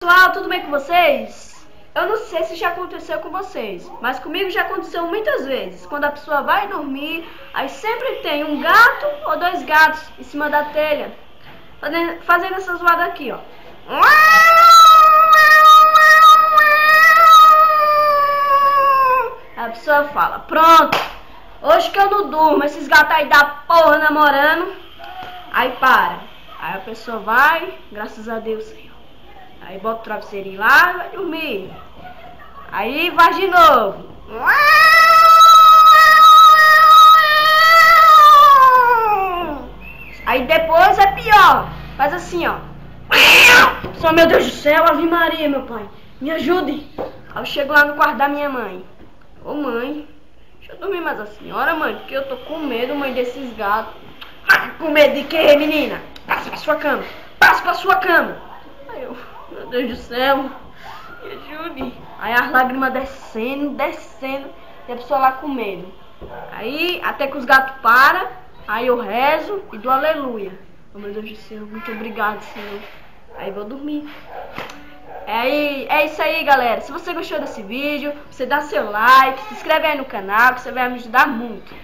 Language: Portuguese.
Pessoal, tudo bem com vocês? Eu não sei se já aconteceu com vocês, mas comigo já aconteceu muitas vezes. Quando a pessoa vai dormir, aí sempre tem um gato ou dois gatos em cima da telha, fazendo essa zoada aqui, ó. A pessoa fala, pronto, hoje que eu não durmo, esses gatos aí da porra namorando. Aí para, aí a pessoa vai, graças a Deus, Senhor. Aí bota o travesseirinho lá e vai dormir. Aí vai de novo. Aí depois é pior. Faz assim, ó. Só, meu Deus do céu, Ave Maria, meu pai. Me ajude. Aí eu chego lá no quarto da minha mãe. Ô mãe, deixa eu dormir mais a senhora, mãe, porque eu tô com medo, mãe, desses gatos. Com medo de quê, menina? Passa pra sua cama. Passa pra sua cama. Aí eu, meu Deus do céu, me ajude. Aí as lágrimas descendo, descendo, e a pessoa lá com medo. Aí até que os gatos param, aí eu rezo e dou aleluia. Oh, meu Deus do céu, muito obrigado, Senhor. Aí vou dormir. É isso aí, galera. Se você gostou desse vídeo, você dá seu like, se inscreve aí no canal, que você vai me ajudar muito.